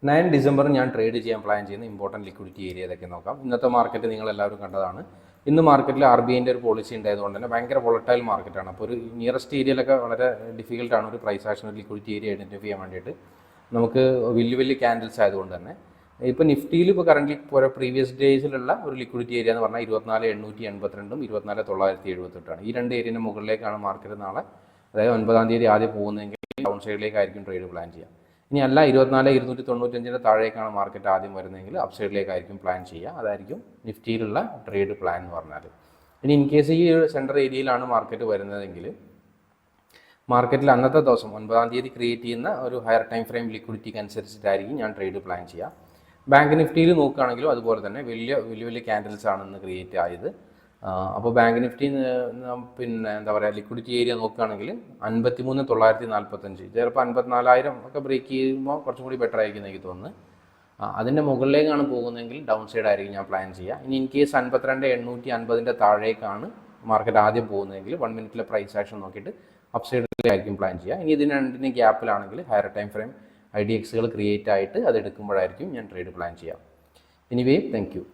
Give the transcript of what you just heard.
9 December ഞാൻ trade ചെയ്യാൻ plan ചെയ്യുന്ന ഇമ്പോർട്ടൻറ്റ് ലിക്വിഡിറ്റി ഏരിയ ഏതൊക്കെ നോക്കാം. ഇന്നത്തെ മാർക്കറ്റ് നിങ്ങൾ എല്ലാവരും കണ്ടതാണ്. ഇന്ന് മാർക്കറ്റിൽ RBIൻ്റെ ഒരു പോളിസി ഉണ്ടായതുകൊണ്ട് തന്നെ ഭയങ്കര വോളറ്റൈൽ മാർക്കറ്റാണ്. അപ്പോൾ ഒരു നിയറസ്റ്റ് ഏരിയയിലൊക്കെ വളരെ ഡിഫിക്കൽട്ടാണ് ഒരു പ്രൈസ് ആക്ഷൻ, ഒരു ലിക്വിഡിറ്റി ഏരിയ ഐഡൻറ്റിഫൈ ചെയ്യാൻ വേണ്ടിയിട്ട്. നമുക്ക് വലിയ ക്യാൻഡിൽസ് ആയതുകൊണ്ട് തന്നെ ഇപ്പോൾ നിഫ്റ്റിയിൽ ഇപ്പോൾ കറൻ്റ് പ്രീവിയസ് ഡേയ്സിലുള്ള ഒരു ലിക്വിഡിറ്റി ഏരിയ എന്ന് പറഞ്ഞാൽ 24,882 24,978 ഈ രണ്ട് ഏരിയൻ്റെ മുകളിലേക്കാണ് മാർക്കറ്റ് നാളെ, അതായത് 9-ാം തീയതി ആദ്യം പോകുന്നതെങ്കിൽ ഡൗൺ സൈഡിലേക്കായിരിക്കും ട്രേഡ് പ്ലാൻ ചെയ്യുക. ഇനി അല്ല 24,295 താഴേക്കാണ് മാർക്കറ്റ് ആദ്യം വരുന്നതെങ്കിൽ അപ്പ് സൈഡിലേക്കായിരിക്കും പ്ലാൻ ചെയ്യുക. അതായിരിക്കും നിഫ്റ്റിയിലുള്ള ട്രേഡ് പ്ലാൻ എന്ന് പറഞ്ഞാൽ. ഇനി ഇൻ കേസ് ഈ സെൻട്രൽ ഏരിയയിലാണ് മാർക്കറ്റ് വരുന്നതെങ്കിൽ മാർക്കറ്റിൽ അന്നത്തെ ദിവസം 9-ാം തീയതി ക്രിയേറ്റ് ചെയ്യുന്ന ഒരു ഹയർ ടൈം ഫ്രെയിം ലിക്വിഡിറ്റിക്ക് അനുസരിച്ചിട്ടായിരിക്കും ഞാൻ ട്രേഡ് പ്ലാൻ ചെയ്യുക. ബാങ്ക് നിഫ്റ്റിയിൽ നോക്കുകയാണെങ്കിലും അതുപോലെ തന്നെ വലിയ ക്യാൻഡിൽസ് ആണ് ഇന്ന് ക്രിയേറ്റ് ആയത്. അപ്പോൾ ബാങ്ക് നിഫ്റ്റി പിന്നെ എന്താ പറയുക, ലിക്വിഡിറ്റി ഏരിയ നോക്കുകയാണെങ്കിൽ 53,945, ചിലപ്പോൾ 54,000 ഒക്കെ ബ്രേക്ക് ചെയ്യുമ്പോൾ കുറച്ചും കൂടി ബെറ്റർ ആയിരിക്കും എനിക്ക് തോന്നുന്നു. അതിൻ്റെ മുകളിലേക്കാണ് പോകുന്നതെങ്കിൽ ഡൗൺ സൈഡ് ആയിരിക്കും ഞാൻ പ്ലാൻ ചെയ്യുക. ഇനി ഇൻ കേസ് 52,850 താഴേക്കാണ് മാർക്കറ്റ് ആദ്യം പോകുന്നതെങ്കിൽ 1 മിനിറ്റിലെ പ്രൈസ് ആക്ഷൻ നോക്കിയിട്ട് അപ്പ് സൈഡിലായിരിക്കും പ്ലാൻ ചെയ്യുക. ഇനി ഇതിന് രണ്ടിന് ഗ്യാപ്പിലാണെങ്കിൽ ഹയർ ടൈം ഫ്രെയിം IDXകൾ ക്രിയേറ്റ് ആയിട്ട് അത് എടുക്കുമ്പോഴായിരിക്കും ഞാൻ ട്രേഡ് പ്ലാൻ ചെയ്യുക. Anyway, thank you.